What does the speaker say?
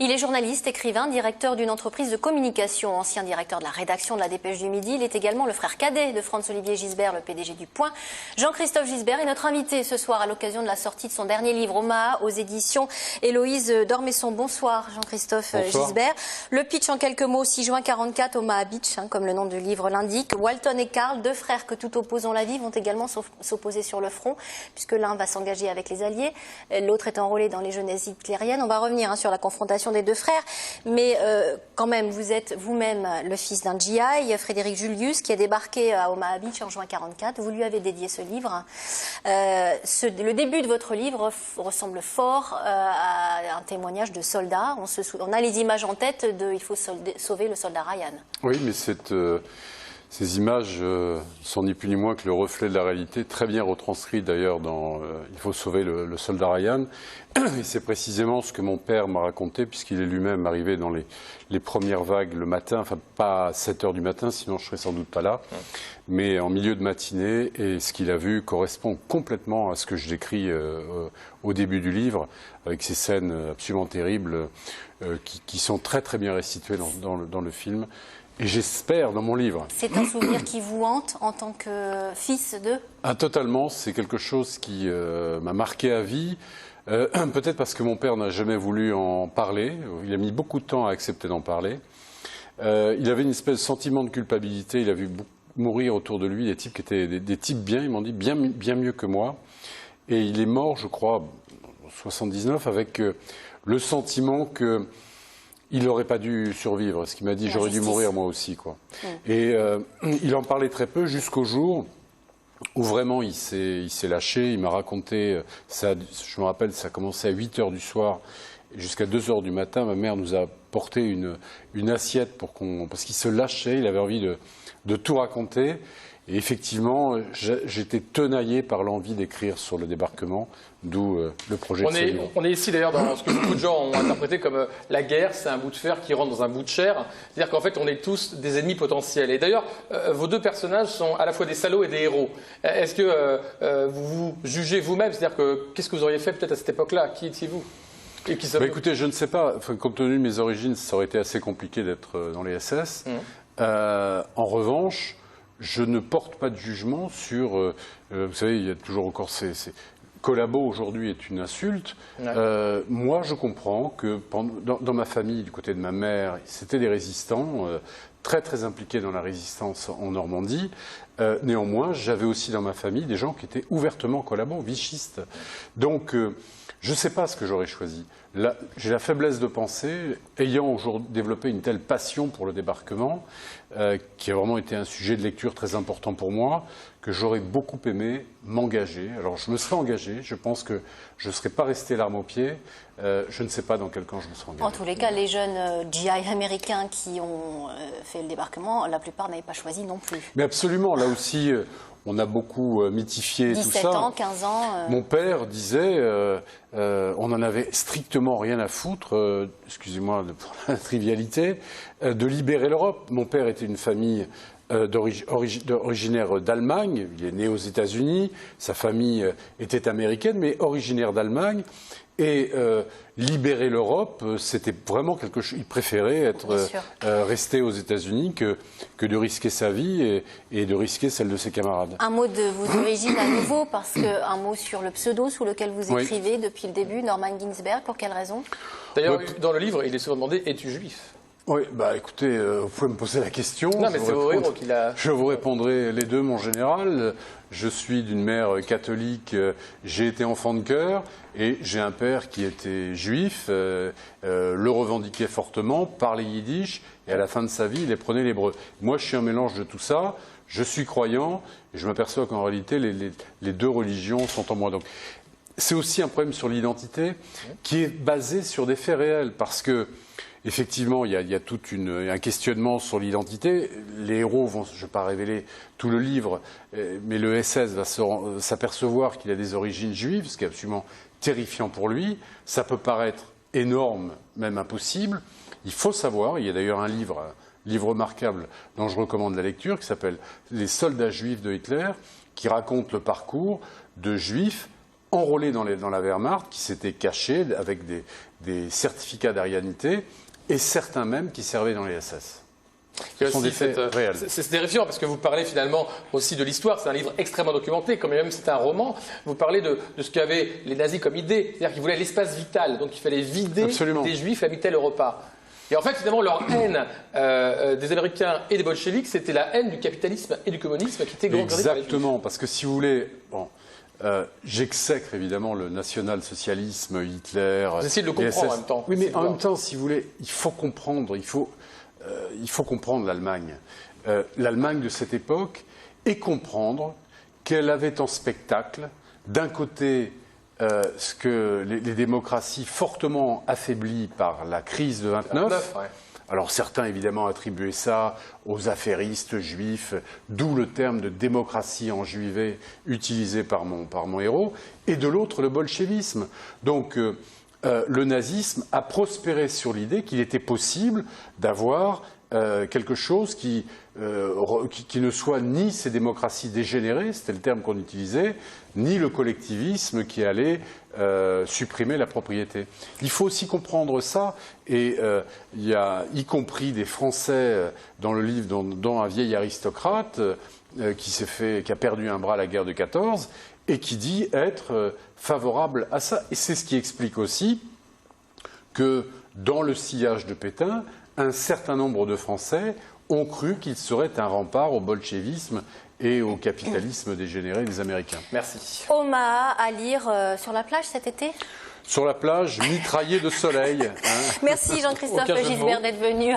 Il est journaliste, écrivain, directeur d'une entreprise de communication, ancien directeur de la rédaction de la Dépêche du Midi. Il est également le frère cadet de Franz-Olivier Gisbert, le PDG du Point. Jean-Christophe Gisbert est notre invité ce soir à l'occasion de la sortie de son dernier livre, Omaha, aux éditions Héloïse d'Ormesson. Bonsoir Jean-Christophe Gisbert. Le pitch en quelques mots, 6 juin 44, Omaha Beach, comme le nom du livre l'indique. Walton et Karl, deux frères que tout oppose dans la vie, vont également s'opposer sur le front, puisque l'un va s'engager avec les Alliés, l'autre est enrôlé dans les jeunesses hitlériennes. On va revenir sur la confrontation des deux frères, mais quand même, vous êtes vous-même le fils d'un GI, Frédéric Julius, qui a débarqué à Omaha Beach en juin 44. Vous lui avez dédié ce livre. Le début de votre livre ressemble fort à un témoignage de soldats. On a les images en tête de « Il faut sauver le soldat Ryan ». Oui, mais ces images sont ni plus ni moins que le reflet de la réalité, très bien retranscrit d'ailleurs dans « Il faut sauver le soldat Ryan ». Et c'est précisément ce que mon père m'a raconté, puisqu'il est lui-même arrivé dans les premières vagues le matin, enfin pas à 7 h du matin, sinon je serais sans doute pas là, mais en milieu de matinée, et ce qu'il a vu correspond complètement à ce que je décris au début du livre, avec ces scènes absolument terribles qui sont très très bien restituées dans le film. Et j'espère dans mon livre. C'est un souvenir qui vous hante en tant que fils de... Ah, totalement, c'est quelque chose qui m'a marqué à vie. Peut-être parce que mon père n'a jamais voulu en parler. Il a mis beaucoup de temps à accepter d'en parler. Il avait une espèce de sentiment de culpabilité. Il a vu mourir autour de lui des types qui étaient des types bien, ils m'ont dit, bien mieux que moi. Et il est mort, je crois, en 79, avec le sentiment que il n'aurait pas dû survivre. Ce qu'il m'a dit, j'aurais dû mourir moi aussi, quoi. Et il en parlait très peu jusqu'au jour où vraiment il s'est lâché. Il m'a raconté, je me rappelle, ça a commencé à 8 h du soir jusqu'à 2 h du matin. Ma mère nous a porté une assiette parce qu'il se lâchait, il avait envie de tout raconter. Et effectivement, j'étais tenaillé par l'envie d'écrire sur le débarquement, d'où le projet de ce livre. On est ici d'ailleurs dans ce que beaucoup de gens ont interprété comme la guerre, c'est un bout de fer qui rentre dans un bout de chair. C'est-à-dire qu'en fait, on est tous des ennemis potentiels. Et d'ailleurs, vos deux personnages sont à la fois des salauds et des héros. Est-ce que vous vous jugez vous-même? C'est-à-dire que qu'est-ce que vous auriez fait peut-être à cette époque-là? Qui étiez-vous? Écoutez, je ne sais pas. Enfin, compte tenu de mes origines, ça aurait été assez compliqué d'être dans les SS. En revanche, je ne porte pas de jugement sur... vous savez, il y a toujours encore collabo aujourd'hui est une insulte. Moi, je comprends que dans ma famille, du côté de ma mère, c'était des résistants très très impliqués dans la résistance en Normandie. Néanmoins, j'avais aussi dans ma famille des gens qui étaient ouvertement collabos, vichistes. Donc, je ne sais pas ce que j'aurais choisi. J'ai la faiblesse de penser, ayant aujourd'hui développé une telle passion pour le débarquement, qui a vraiment été un sujet de lecture très important pour moi, que j'aurais beaucoup aimé m'engager. Alors je me serais engagé, je pense que je ne serais pas resté l'arme au pied, je ne sais pas dans quel camp je me serais engagé. En tous les cas, les jeunes GI américains qui ont fait le débarquement, la plupart n'avaient pas choisi non plus. Mais absolument, là aussi... On a beaucoup mythifié tout ça. 17 ans, 15 ans. Mon père disait, on n'en avait strictement rien à foutre, excusez-moi pour la trivialité, de libérer l'Europe. Mon père était une famille originaire d'Allemagne, il est né aux États-Unis, sa famille était américaine, mais originaire d'Allemagne. Et libérer l'Europe, c'était vraiment quelque chose. Il préférait rester aux États-Unis que de risquer sa vie et de risquer celle de ses camarades. Un mot de vos origines à nouveau, parce qu'un mot sur le pseudo sous lequel vous écrivez depuis le début, Norman Ginsberg, pour quelle raison? D'ailleurs, dans le livre, il est souvent demandé, es-tu juif? Oui, bah écoutez, vous pouvez me poser la question. Non, mais c'est vos héros qu'il a... Je vous répondrai les deux, mon général. Je suis d'une mère catholique, j'ai été enfant de cœur, et j'ai un père qui était juif, le revendiquait fortement, parlait yiddish, et à la fin de sa vie, il apprenait l'hébreu. Moi, je suis un mélange de tout ça, je suis croyant, et je m'aperçois qu'en réalité, les deux religions sont en moi. Donc, c'est aussi un problème sur l'identité qui est basé sur des faits réels, parce que effectivement, il y a tout un questionnement sur l'identité. Les héros vont, je ne vais pas révéler tout le livre, mais le SS va s'apercevoir qu'il a des origines juives, ce qui est absolument terrifiant pour lui. Ça peut paraître énorme, même impossible. Il faut savoir, il y a d'ailleurs un livre remarquable dont je recommande la lecture, qui s'appelle « Les soldats juifs de Hitler », qui raconte le parcours de juifs enrôlés dans la Wehrmacht, qui s'étaient cachés avec des certificats d'arianité, et certains même qui servaient dans les SS. Ce sont des faits réels. C'est terrifiant parce que vous parlez finalement aussi de l'histoire. C'est un livre extrêmement documenté, quand même c'est un roman. Vous parlez de ce qu'avaient les nazis comme idée, c'est-à-dire qu'ils voulaient l'espace vital, donc il fallait vider des juifs la vitale au repas. Et en fait, finalement, leur haine des Américains et des bolcheviks, c'était la haine du capitalisme et du communisme qui était grande. Exactement, parce que si vous voulez, j'exècre évidemment le national-socialisme, Hitler. Vous essayez de le comprendre en même temps. Oui, mais en même temps, si vous voulez, il faut comprendre, il faut comprendre l'Allemagne. L'Allemagne de cette époque, et comprendre qu'elle avait en spectacle, d'un côté, ce que les démocraties fortement affaiblies par la crise de 29. Alors certains évidemment attribuaient ça aux affairistes juifs, d'où le terme de démocratie enjuivée utilisé par mon héros, et de l'autre le bolchevisme. Donc le nazisme a prospéré sur l'idée qu'il était possible d'avoir quelque chose qui ne soit ni ces démocraties dégénérées, c'était le terme qu'on utilisait, ni le collectivisme qui allait supprimer la propriété. Il faut aussi comprendre ça, et il y a y compris des Français dans le livre dont un vieil aristocrate qui a perdu un bras à la guerre de 14 et qui dit être favorable à ça. Et c'est ce qui explique aussi que dans le sillage de Pétain, un certain nombre de Français ont cru qu'il serait un rempart au bolchevisme et au capitalisme dégénéré des Américains. Merci. Omaha à lire sur la plage cet été? Sur la plage, mitraillé de soleil. Merci Jean-Christophe Gisbert d'être venu.